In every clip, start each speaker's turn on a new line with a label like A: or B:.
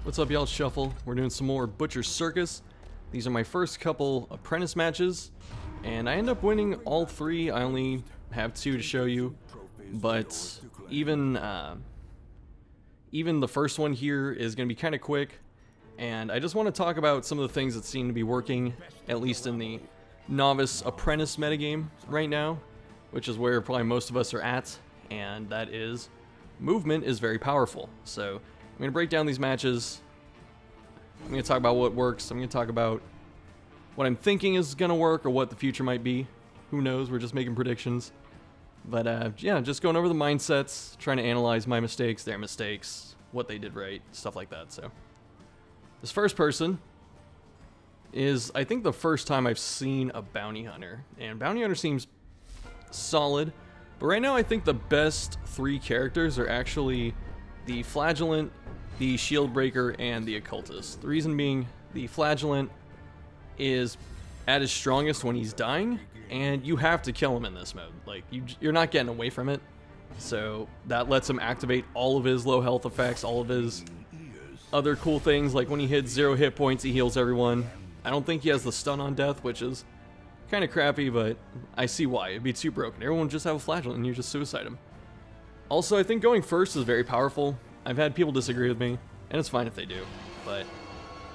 A: What's up, y'all? Shuffle. We're doing some more Butcher Circus. These are my first couple Apprentice matches, and I end up winning all three. I only have two to show you, but even the first one here is going to be kind of quick, and I just want to talk about some of the things that seem to be working, at least in the Novice Apprentice metagame right now, which is where probably most of us are at, and that is movement is very powerful. So I'm going to break down these matches. I'm going to talk about what works. I'm going to talk about what I'm thinking is going to work or what the future might be. Who knows? We're just making predictions. But yeah, just going over the mindsets, trying to analyze my mistakes, their mistakes, what they did right, stuff like that. So this first person is, I think, the first time I've seen a Bounty Hunter. And Bounty Hunter seems solid. But right now I think the best three characters are actually the Flagellant, the Shield Breaker, and the Occultist. The reason being, the Flagellant is at his strongest when he's dying, and you have to kill him in this mode. Like, you're not getting away from it. So that lets him activate all of his low health effects, all of his other cool things, like when he hits 0 hit points, he heals everyone. I don't think he has the stun on death, which is kind of crappy, but I see why. It'd be too broken. Everyone would just have a Flagellant and you just suicide him. Also, I think going first is very powerful. I've had people disagree with me, and it's fine if they do, but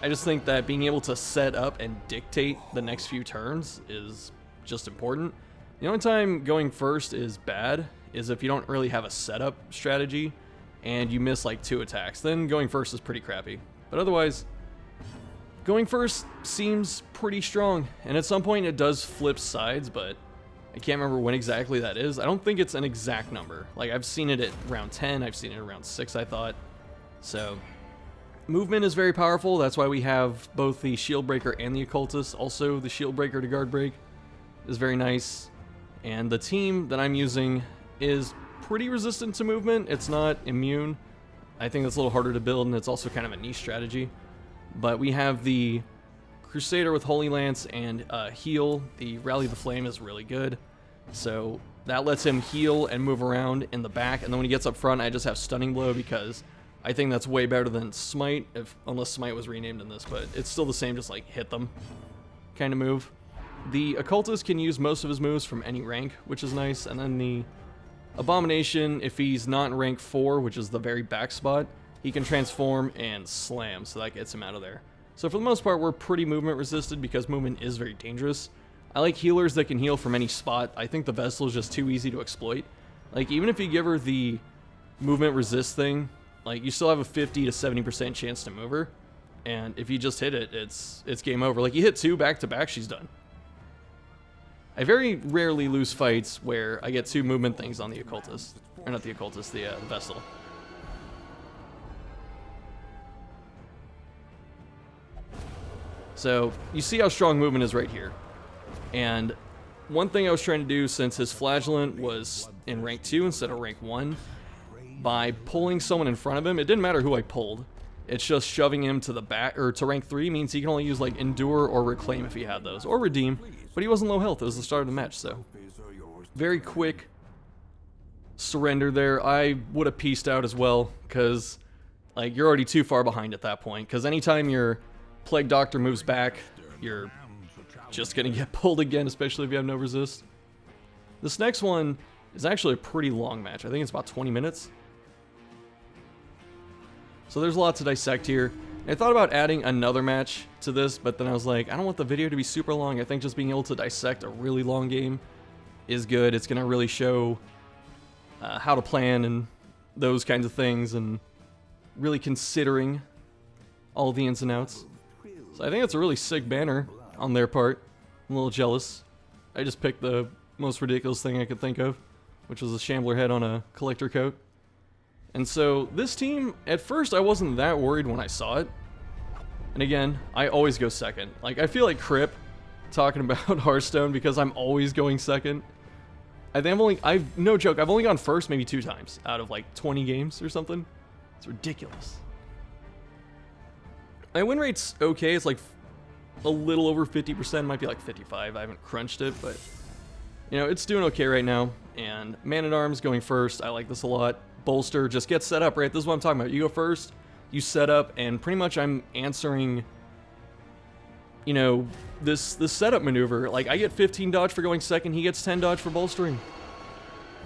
A: I just think that being able to set up and dictate the next few turns is just important. The only time going first is bad is if you don't really have a setup strategy and you miss like 2 attacks. Then going first is pretty crappy. But otherwise, going first seems pretty strong, and at some point it does flip sides, but I can't remember when exactly that is. I don't think it's an exact number. Like, I've seen it at round 10, I've seen it at round 6, I thought. So, movement is very powerful. That's why we have both the Shield Breaker and the Occultist. Also, the Shield Breaker to guard break is very nice. And the team that I'm using is pretty resistant to movement. It's not immune. I think that's a little harder to build, and it's also kind of a niche strategy. But we have the Crusader with Holy Lance and heal. The Rally the Flame is really good. So that lets him heal and move around in the back. And then when he gets up front, I just have Stunning Blow because I think that's way better than Smite, unless Smite was renamed in this. But it's still the same, just like hit them kind of move. The Occultist can use most of his moves from any rank, which is nice. And then the Abomination, if he's not in rank 4, which is the very back spot, he can transform and slam, so that gets him out of there. So for the most part, we're pretty movement resisted because movement is very dangerous. I like healers that can heal from any spot. I think the Vestal is just too easy to exploit. Like, even if you give her the movement resist thing, like, you still have a 50 to 70% chance to move her. And if you just hit it, it's game over. Like, you hit 2 back to back, she's done. I very rarely lose fights where I get 2 movement things on the Occultist. Or not the Occultist, the Vestal. So, you see how strong movement is right here. And one thing I was trying to do, since his Flagellant was in rank 2 instead of rank 1, by pulling someone in front of him, it didn't matter who I pulled. It's just shoving him to the back, or to rank 3 means he can only use like Endure or Reclaim if he had those, or Redeem, but he wasn't low health. It was the start of the match, so very quick surrender there. I would have pieced out as well, because like, you're already too far behind at that point, because anytime your Plague Doctor moves back, you're just gonna get pulled again, especially if you have no resist. This next one is actually a pretty long match. I think it's about 20 minutes. So there's a lot to dissect here. I thought about adding another match to this, but then I was like, I don't want the video to be super long. I think just being able to dissect a really long game is good. It's gonna really show how to plan and those kinds of things, and really considering all the ins and outs. So I think that's a really sick banner on their part. I'm a little jealous. I just picked the most ridiculous thing I could think of, which was a Shambler head on a collector coat. And so this team, at first I wasn't that worried when I saw it. And again, I always go second. Like, I feel like Crip talking about Hearthstone because I'm always going second. I think no joke, I've only gone first maybe 2 times out of like 20 games or something. It's ridiculous. My win rate's okay. It's like a little over 50%, might be like 55. I haven't crunched it, but you know, it's doing okay right now. And Man-at-Arms going first, I like this a lot. Bolster, just get set up, right? This is what I'm talking about. You go first, you set up, and pretty much I'm answering, you know, this setup maneuver. Like, I get 15 dodge for going second, he gets 10 dodge for bolstering.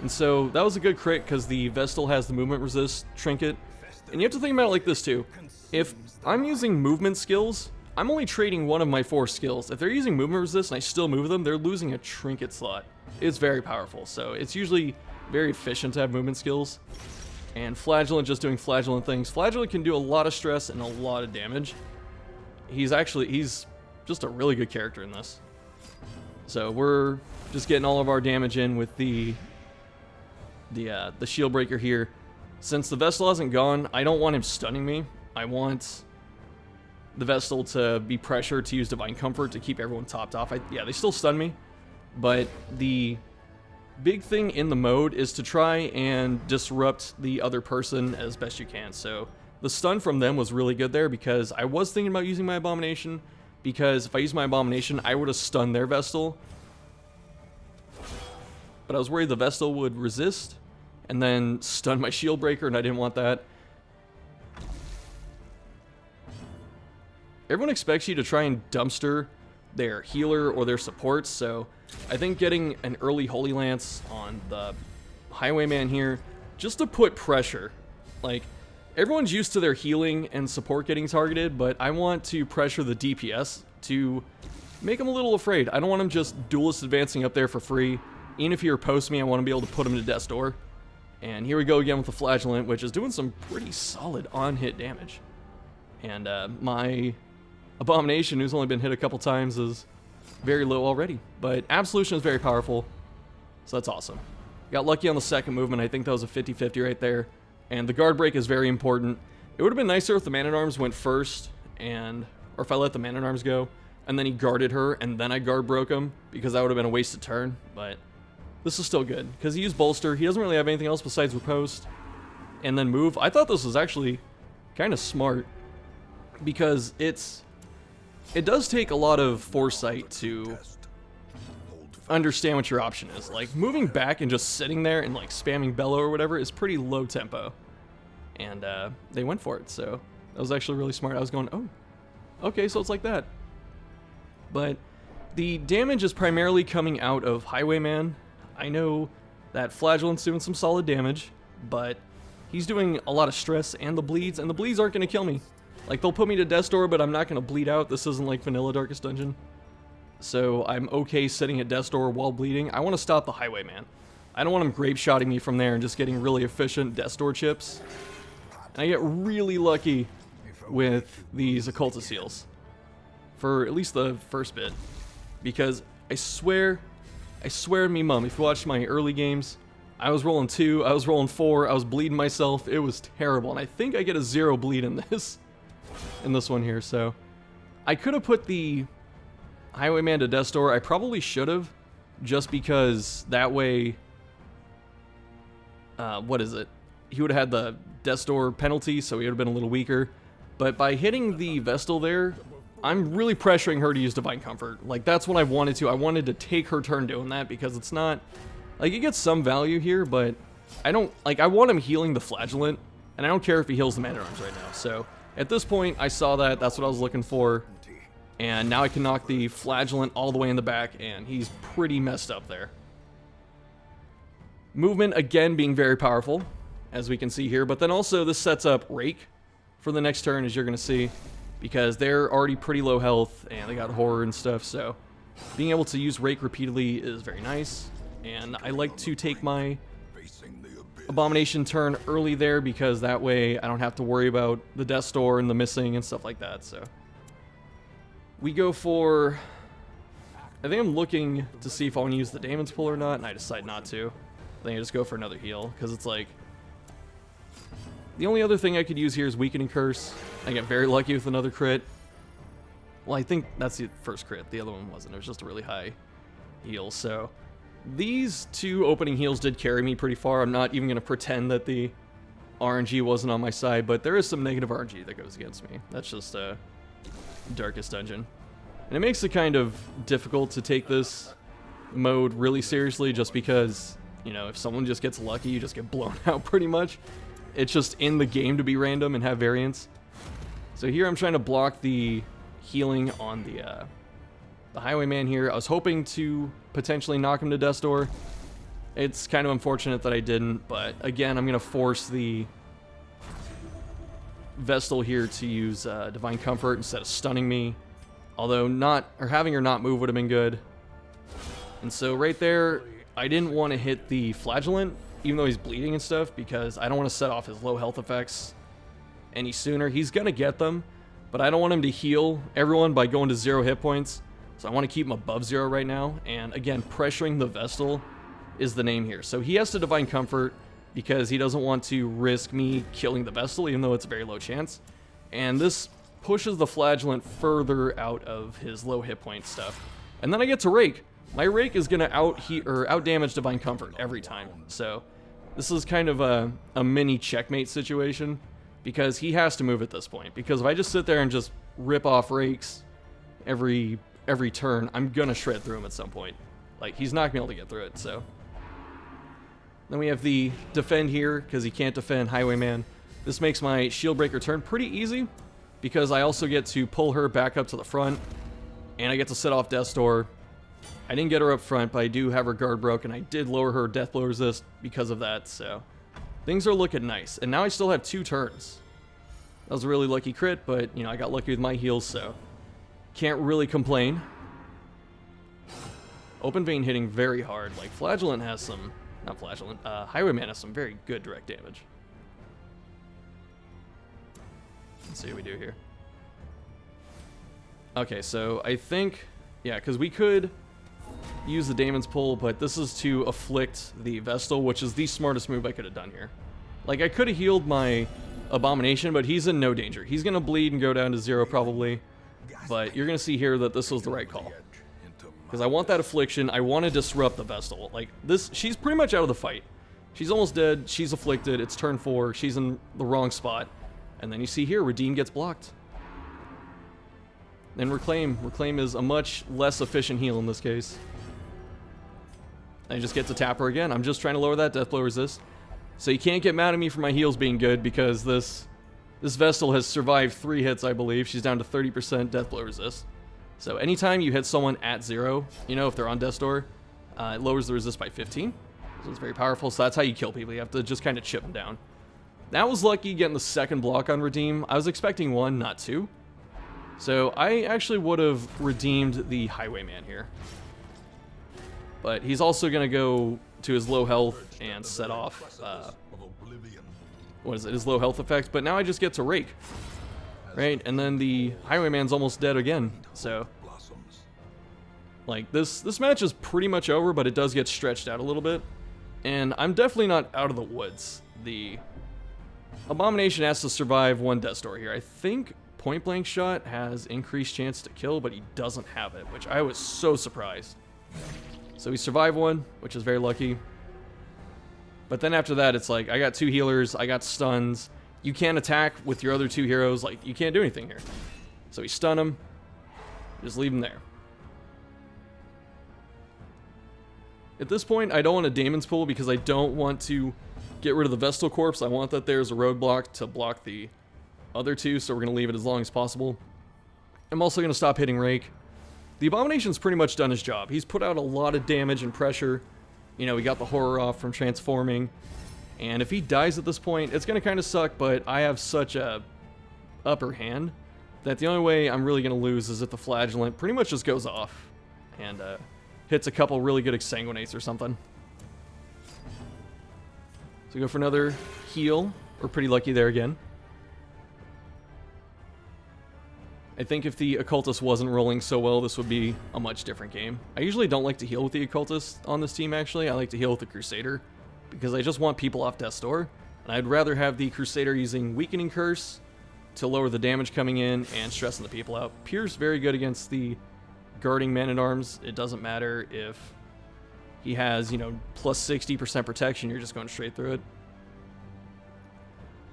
A: And so that was a good crit because the Vestal has the movement resist trinket. And you have to think about it like this too. If I'm using movement skills, I'm only trading one of my 4 skills. If they're using movement resist and I still move them, they're losing a trinket slot. It's very powerful, so it's usually very efficient to have movement skills. And Flagellant just doing Flagellant things. Flagellant can do a lot of stress and a lot of damage. He's just a really good character in this. So we're just getting all of our damage in with the shield breaker here. Since the Vestal hasn't gone, I don't want him stunning me. I want the Vestal to be pressured to use Divine Comfort to keep everyone topped off. Yeah, they still stun me, but the big thing in the mode is to try and disrupt the other person as best you can. So the stun from them was really good there because I was thinking about using my Abomination, because if I use my Abomination, I would have stunned their Vestal. But I was worried the Vestal would resist and then stun my shield breaker, and I didn't want that. Everyone expects you to try and dumpster their healer or their supports, so I think getting an early Holy Lance on the Highwayman here, just to put pressure. Like, everyone's used to their healing and support getting targeted, but I want to pressure the DPS to make them a little afraid. I don't want them just duelist advancing up there for free. Even if he riposts me, I want to be able to put him to death's door. And here we go again with the Flagellant, which is doing some pretty solid on-hit damage. And my Abomination, who's only been hit a couple times, is very low already. But Absolution is very powerful, so that's awesome. Got lucky on the second movement. I think that was a 50-50 right there. And the guard break is very important. It would have been nicer if the Man-at-Arms went first, or if I let the Man-at-Arms go, and then he guarded her, and then I guard broke him, because that would have been a wasted turn, but this is still good, because he used Bolster. He doesn't really have anything else besides Riposte, and then move. I thought this was actually kind of smart, because it does take a lot of foresight to understand what your option is. Like, moving back and just sitting there and, like, spamming Bellow or whatever is pretty low tempo. And they went for it, so that was actually really smart. I was going, oh, okay, so it's like that. But the damage is primarily coming out of Highwayman. I know that Flagellant's doing some solid damage, but he's doing a lot of stress and the bleeds aren't going to kill me. Like, they'll put me to death's door, but I'm not going to bleed out. This isn't like vanilla Darkest Dungeon. So I'm okay sitting at death's door while bleeding. I want to stop the Highwayman. I don't want him grape-shotting me from there and just getting really efficient death's door chips. And I get really lucky with these Occultist heals for at least the first bit, because I swear to me mum, if you watched my early games, I was rolling 2, I was rolling 4, I was bleeding myself. It was terrible, and I think I get a 0 bleed in this one here. So I could have put the Highwayman to death's door. I probably should have, just because that way, he would have had the death's door penalty, so he would have been a little weaker. But by hitting the Vestal there, I'm really pressuring her to use Divine Comfort. Like, that's what I wanted to. I wanted to take her turn doing that, because it's not, like, it gets some value here, but I don't, like, I want him healing the Flagellant, and I don't care if he heals the Man-at-Arms right now. So at this point, I saw that. That's what I was looking for. And now I can knock the Flagellant all the way in the back, and he's pretty messed up there. Movement, again, being very powerful, as we can see here. But then also, this sets up Rake for the next turn, as you're going to see, because they're already pretty low health, and they got horror and stuff. So being able to use Rake repeatedly is very nice. And I like to take my Abomination turn early there, because that way I don't have to worry about the death's door and the missing and stuff like that. So we go for, I think I'm looking to see if I want to use the Daemon's Pull or not, and I decide not to. I think I just go for another heal, because it's like, the only other thing I could use here is Weakening Curse. I get very lucky with another crit. Well, I think that's the first crit. The other one wasn't. It was just a really high heal. So these 2 opening heals did carry me pretty far. I'm not even going to pretend that the RNG wasn't on my side, but there is some negative RNG that goes against me. That's just Darkest Dungeon. And it makes it kind of difficult to take this mode really seriously, just because, you know, if someone just gets lucky, you just get blown out pretty much. It's just in the game to be random and have variance. So here I'm trying to block the healing on the Highwayman here. I was hoping to potentially knock him to Death's Door. It's kind of unfortunate that I didn't, but again, I'm going to force the Vestal here to use Divine Comfort instead of stunning me. Although having her not move would have been good. And so right there, I didn't want to hit the Flagellant, even though he's bleeding and stuff, because I don't want to set off his low health effects any sooner. He's going to get them, but I don't want him to heal everyone by going to 0 hit points. So I want to keep him above 0 right now. And again, pressuring the Vestal is the name here. So he has to Divine Comfort because he doesn't want to risk me killing the Vestal, even though it's a very low chance. And this pushes the Flagellant further out of his low hit point stuff. And then I get to Rake. My Rake is going to out damage Divine Comfort every time. So this is kind of a mini checkmate situation because he has to move at this point. Because if I just sit there and just rip off Rakes every turn, I'm going to shred through him at some point. Like, he's not going to be able to get through it, so. Then we have the defend here because he can't defend Highwayman. This makes my Shield Breaker turn pretty easy because I also get to pull her back up to the front and I get to set off Death's Door. I didn't get her up front, but I do have her guard broken. I did lower her death blow resist because of that, so things are looking nice. And now I still have 2 turns. That was a really lucky crit, but, you know, I got lucky with my heals, so can't really complain. Open Vein hitting very hard. Like, Flagellant has some... Not Flagellant. Highwayman has some very good direct damage. Let's see what we do here. Okay, so I think... Yeah, because we could use the Daemon's Pull, but this is to afflict the Vestal, which is the smartest move I could have done here. Like, I could have healed my Abomination, but he's in no danger. He's going to bleed and go down to 0 probably, but you're going to see here that this was the right call. Because I want that Affliction, I want to disrupt the Vestal. Like, this, she's pretty much out of the fight. She's almost dead, she's afflicted, it's turn 4, she's in the wrong spot. And then you see here, Redeem gets blocked. Then Reclaim. Reclaim is a much less efficient heal in this case. I just get to tap her again. I'm just trying to lower that death blow resist. So you can't get mad at me for my heals being good because this Vestal has survived 3 hits, I believe. She's down to 30% death blow resist. So anytime you hit someone at 0, you know, if they're on Death's Door, it lowers the resist by 15. So it's very powerful. So that's how you kill people. You have to just kind of chip them down. That was lucky getting the second block on Redeem. I was expecting 1, not 2. So I actually would have redeemed the Highwayman here. But he's also going to go to his low health and set off, what is it, his low health effect. But now I just get to Rake. Right? And then the Highwayman's almost dead again. So, like, this match is pretty much over, but it does get stretched out a little bit. And I'm definitely not out of the woods. The Abomination has to survive 1 Death's Door here. I think Point Blank Shot has increased chance to kill, but he doesn't have it, which I was so surprised. So we survive 1, which is very lucky. But then after that, it's like, I got 2 healers, I got stuns. You can't attack with your other 2 heroes, like, you can't do anything here. So we stun him, just leave him there. At this point, I don't want a Daemon's Pull because I don't want to get rid of the Vestal Corpse. I want that there's a roadblock to block the other 2, so we're going to leave it as long as possible. I'm also going to stop hitting Rake. The Abomination's pretty much done his job. He's put out a lot of damage and pressure. You know, he got the horror off from transforming. And if he dies at this point, it's going to kind of suck, but I have such a upper hand that the only way I'm really going to lose is if the Flagellant pretty much just goes off and hits a couple really good Exsanguinates or something. So we go for another heal. We're pretty lucky there again. I think if the Occultist wasn't rolling so well, this would be a much different game. I usually don't like to heal with the Occultist on this team, actually. I like to heal with the Crusader, because I just want people off Death's Door. And I'd rather have the Crusader using Weakening Curse to lower the damage coming in and stressing the people out. Pier's very good against the guarding Man-at-Arms. It doesn't matter if he has, you know, plus 60% protection, you're just going straight through it.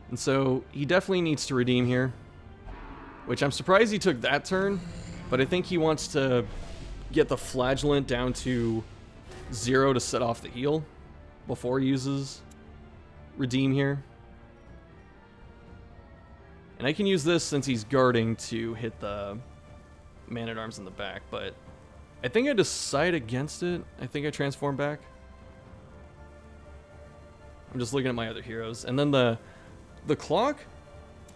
A: And so he definitely needs to redeem here, which I'm surprised he took that turn, but I think he wants to get the Flagellant down to 0 to set off the heal before he uses redeem here. And I can use this since he's guarding to hit the Man-at-Arms in the back, but I think I decide against it. I think I transform back. I'm just looking at my other heroes. And then the clock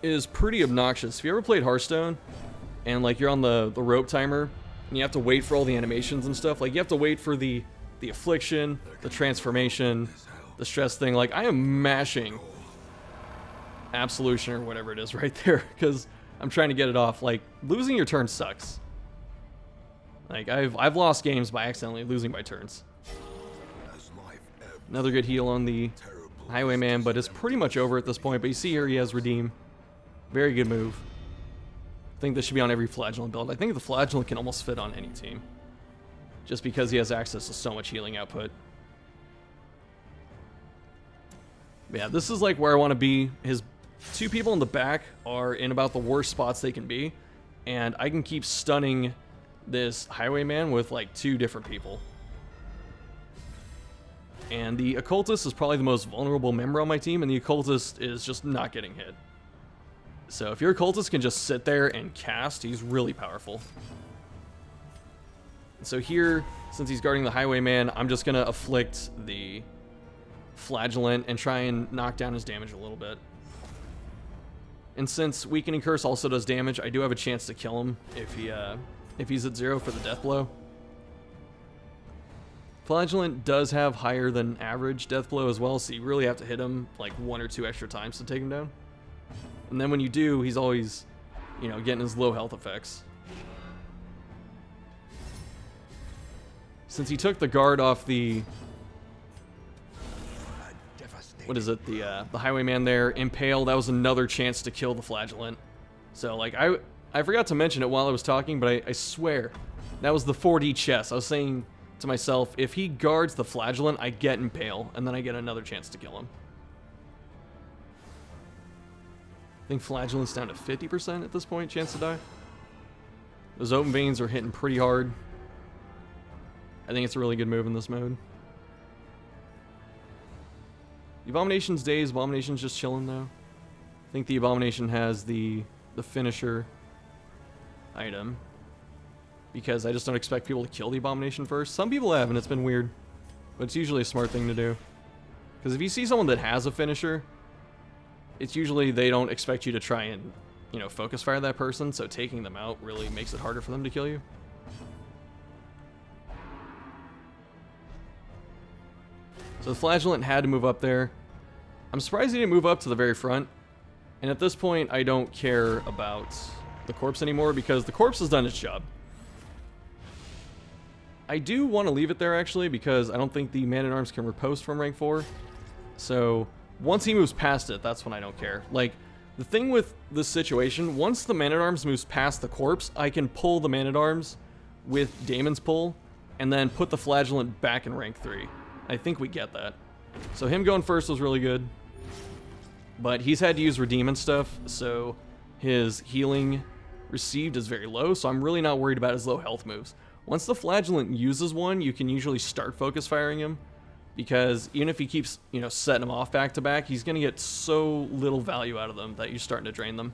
A: is pretty obnoxious. If you ever played Hearthstone and like you're on the rope timer and you have to wait for all the animations and stuff, like you have to wait for the affliction, the transformation, the stress thing. Like I am mashing absolution or whatever it is right there because I'm trying to get it off. Like losing your turn sucks. Like I've lost games by accidentally losing by turns. Another good heal on the Highwayman, but it's pretty much over at this point. But you see here he has Redeem. Very good move. I think this should be on every Flagellant build. I think the Flagellant can almost fit on any team, just because he has access to so much healing output. But yeah, this is like where I want to be. His two people in the back are in about the worst spots they can be, and I can keep stunning this Highwayman with like two different people. And the Occultist is probably the most vulnerable member on my team, and the Occultist is just not getting hit. So if your Occultist can just sit there and cast, he's really powerful. And so here, since he's guarding the Highwayman, I'm just going to afflict the Flagellant and try and knock down his damage a little bit. And since Weakening Curse also does damage, I do have a chance to kill him if he's at 0 for the death blow. Flagellant does have higher than average death blow as well, so you really have to hit him like 1 or 2 extra times to take him down. And then when you do, he's always, you know, getting his low health effects. Since he took the guard off the, what is it, the Highwayman there, Impale, that was another chance to kill the Flagellant. So like I forgot to mention it while I was talking, but I swear that was the 4D chess. I was saying to myself, if he guards the Flagellant, I get Impale, and then I get another chance to kill him. I think Flagellant's down to 50% at this point, chance to die. Those Open Veins are hitting pretty hard. I think it's a really good move in this mode. The Abomination's dazed. Abomination's just chilling though. I think the Abomination has the finisher item, because I just don't expect people to kill the Abomination first. Some people have, and it's been weird, but it's usually a smart thing to do. Because if you see someone that has a finisher, it's usually they don't expect you to try and, you know, focus fire that person, so taking them out really makes it harder for them to kill you. So the Flagellant had to move up there. I'm surprised he didn't move up to the very front. And at this point, I don't care about the corpse anymore, because the corpse has done its job. I do want to leave it there, actually, because I don't think the Man-at-Arms can riposte from rank 4. So once he moves past it, that's when I don't care. Like, the thing with this situation, once the Man-at-Arms moves past the corpse, I can pull the Man-at-Arms with Daemon's Pull, and then put the Flagellant back in rank 3. I think we get that. So him going first was really good. But he's had to use Redeem and stuff, so his healing received is very low, so I'm really not worried about his low health moves. Once the Flagellant uses one, you can usually start focus firing him, because even if he keeps, you know, setting them off back to back, he's going to get so little value out of them that you're starting to drain them.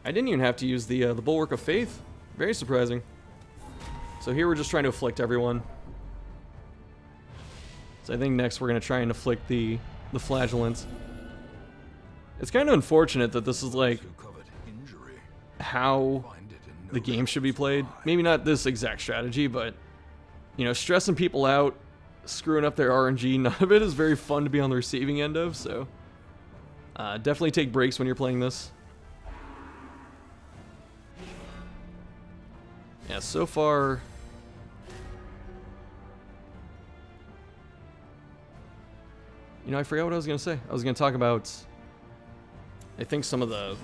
A: I didn't even have to use the Bulwark of Faith. Very surprising. So here we're just trying to afflict everyone. So I think next we're going to try and afflict the Flagellants. It's kind of unfortunate that this is like how the game should be played. Maybe not this exact strategy, but, you know, stressing people out, screwing up their RNG, none of it is very fun to be on the receiving end of, so definitely take breaks when you're playing this. Yeah, so far, you know, I forgot what I was going to say. I was going to talk about, I think, some of the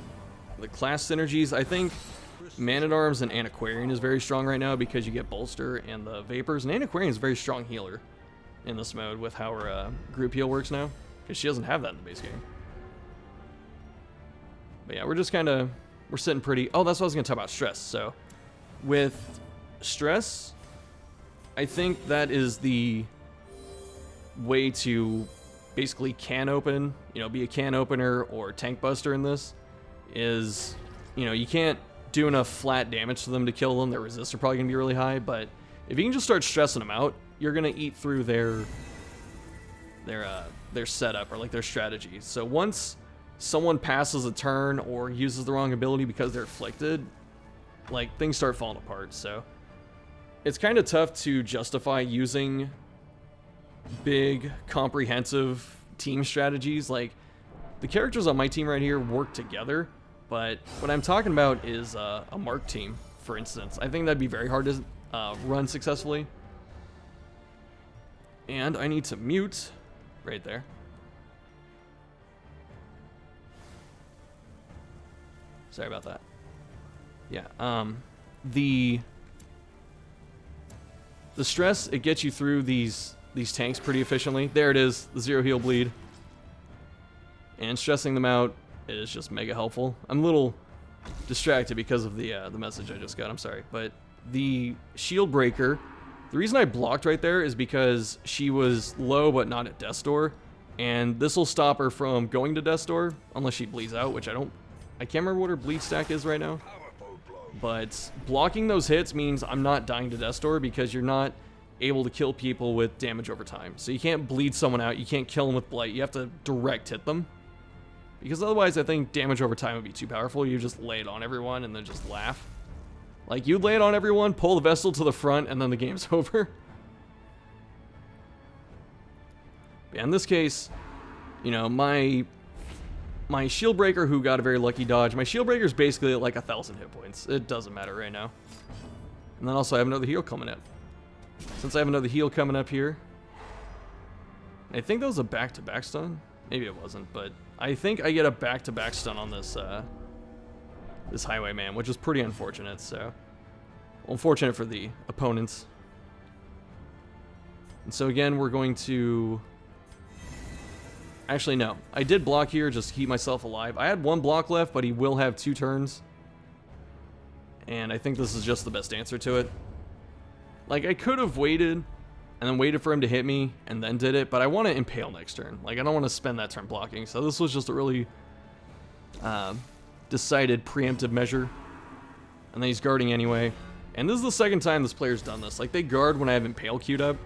A: class synergies. I think Man-at-Arms and Antiquarian is very strong right now because you get Bolster and the Vapors. And Antiquarian is a very strong healer in this mode with how her group heal works now, because she doesn't have that in the base game. But yeah, we're just kind of, we're sitting pretty. Oh, that's what I was going to talk about, stress. So with stress, I think that is the way to basically can open, you know, be a can opener or tank buster in this. is, you know, you can't do enough flat damage to them to kill them. Their resists are probably going to be really high, but if you can just start stressing them out, you're going to eat through their setup, or like their strategy. So once someone passes a turn or uses the wrong ability because they're afflicted, like, things start falling apart. So it's kind of tough to justify using big, comprehensive team strategies. Like, the characters on my team right here work together, but what I'm talking about is a mark team, for instance. I think that'd be very hard to run successfully. And I need to mute right there. Sorry about that. Yeah, the stress, it gets you through these tanks pretty efficiently. There it is, the 0 heal bleed. And stressing them out is just mega helpful. I'm a little distracted because of the message I just got, I'm sorry. But the shield breaker, the reason I blocked right there is because she was low but not at death's door. And this will stop her from going to death's door unless she bleeds out, which I can't remember what her bleed stack is right now. But blocking those hits means I'm not dying to death's door, because you're not able to kill people with damage over time. So you can't bleed someone out, you can't kill them with blight, you have to direct hit them. Because otherwise I think damage over time would be too powerful. You just lay it on everyone and then just laugh. Like, you'd lay it on everyone, pull the vessel to the front, and then the game's over. Yeah, in this case, you know, my shield breaker, who got a very lucky dodge, my shield breaker is basically at like 1,000 hit points. It doesn't matter right now. And then also I have another heal coming up. Since I have another heal coming up here, I think that was a back-to-back stun. Maybe it wasn't, but I think I get a back-to-back stun on this this highwayman, which is pretty unfortunate. So, unfortunate for the opponents. And so again, we're going to... Actually, no. I did block here just to keep myself alive. I had 1 block left, but he will have 2 turns. And I think this is just the best answer to it. Like, I could have waited and then waited for him to hit me and then did it, but I want to impale next turn. Like, I don't want to spend that turn blocking. So this was just a really decided preemptive measure. And then he's guarding anyway. And this is the second time this player's done this. Like, they guard when I have impale queued up.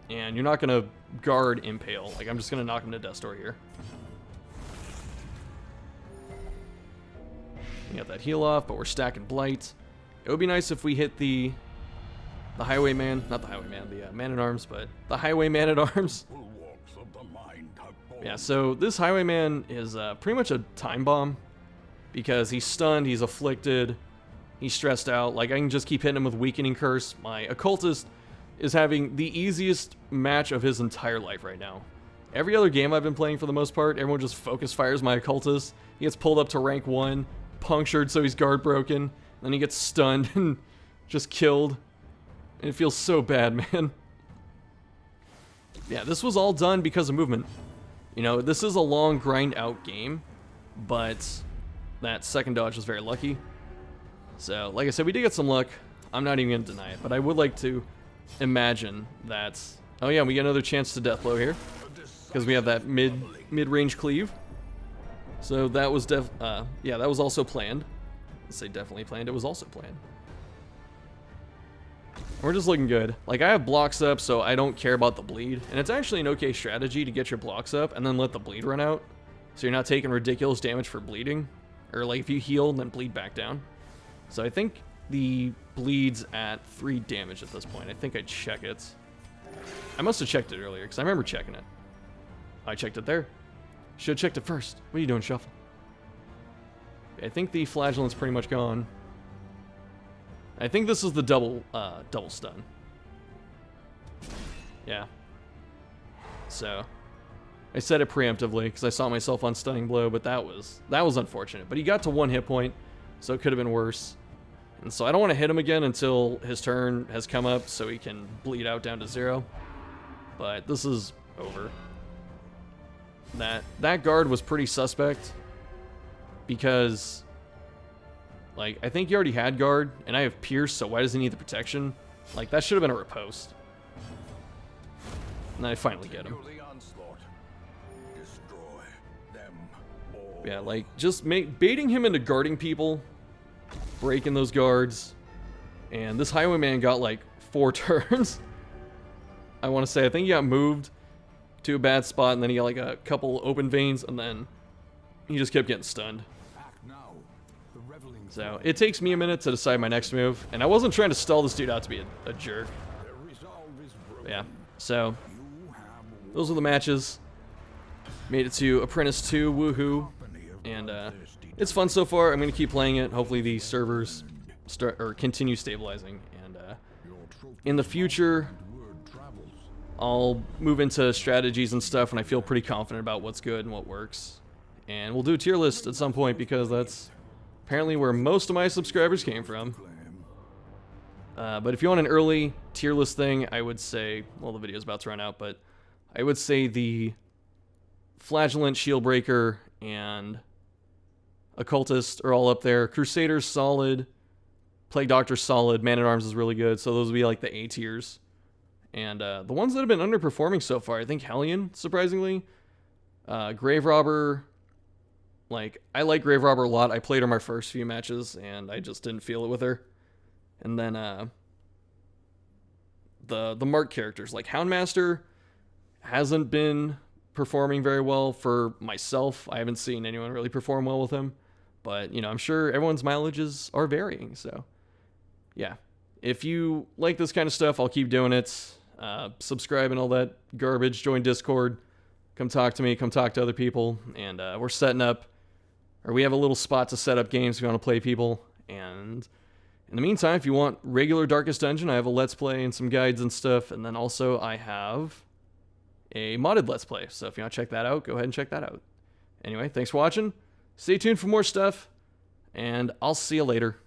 A: And you're not going to guard impale. Like, I'm just going to knock him to death's door here. You got that heal off, but we're stacking blight. It would be nice if we hit the highwayman, not the highwayman, the man-at-arms, but the highwayman at arms. Yeah, so this highwayman is pretty much a time bomb, because he's stunned, he's afflicted, he's stressed out. Like, I can just keep hitting him with weakening curse. My occultist is having the easiest match of his entire life right now. Every other game I've been playing, for the most part, everyone just focus fires my occultist. He gets pulled up to rank 1, punctured so he's guard broken, then he gets stunned and just killed. And it feels so bad, man. Yeah, this was all done because of movement. You know, this is a long grind out game, but that second dodge was very lucky. So, like I said, we did get some luck. I'm not even going to deny it, but I would like to imagine that... Oh yeah, we get another chance to deathblow here, because we have that mid-range cleave. So that was yeah, that was also planned. Let's say definitely planned. It was also planned. We're just looking good. Like, I have blocks up, so I don't care about the bleed. And it's actually an okay strategy to get your blocks up and then let the bleed run out, so you're not taking ridiculous damage for bleeding. Or, like, if you heal and then bleed back down. So I think the bleed's at 3 damage at this point. I think I check it. I must have checked it earlier, because I remember checking it. I checked it there. Should have checked it first. What are you doing, Shuffle? I think the flagellant's pretty much gone. I think this is the double stun. Yeah. So, I said it preemptively because I saw myself on stunning blow, but that was unfortunate. But he got to 1 hit point, so it could have been worse. And so I don't want to hit him again until his turn has come up, so he can bleed out down to 0. But this is over. That guard was pretty suspect, because, like, I think he already had guard, and I have pierce, so why does he need the protection? Like, that should have been a riposte. And then I finally get him. Yeah, like, just baiting him into guarding people, breaking those guards, and this Highwayman got, like, 4 turns. I want to say, I think he got moved to a bad spot, and then he got, like, a couple open veins, and then he just kept getting stunned. So, it takes me a minute to decide my next move, and I wasn't trying to stall this dude out to be a jerk. But yeah, so, those are the matches. Made it to Apprentice 2, woohoo. And it's fun so far. I'm going to keep playing it. Hopefully the servers continue stabilizing. And in the future, I'll move into strategies and stuff when I feel pretty confident about what's good and what works. And we'll do a tier list at some point because that's apparently where most of my subscribers came from. But if you want an early tier list thing, I would say, well, the video's about to run out, but I would say the Flagellant, Shieldbreaker, and Occultist are all up there. Crusader's solid. Plague Doctor's solid. Man-at-Arms is really good. So those would be like the A tiers. And the ones that have been underperforming so far, I think Hellion, surprisingly. Grave Robber. Like, I like Grave Robber a lot. I played her my first few matches, and I just didn't feel it with her. And then the Mark characters, like Houndmaster, hasn't been performing very well for myself. I haven't seen anyone really perform well with him. But, you know, I'm sure everyone's mileages are varying, so yeah. If you like this kind of stuff, I'll keep doing it. Subscribe and all that garbage. Join Discord. Come talk to me. Come talk to other people. And we're setting up, or we have a little spot to set up games if you want to play people. And in the meantime, if you want regular Darkest Dungeon, I have a Let's Play and some guides and stuff. And then also I have a modded Let's Play. So if you want to check that out, go ahead and check that out. Anyway, thanks for watching. Stay tuned for more stuff. And I'll see you later.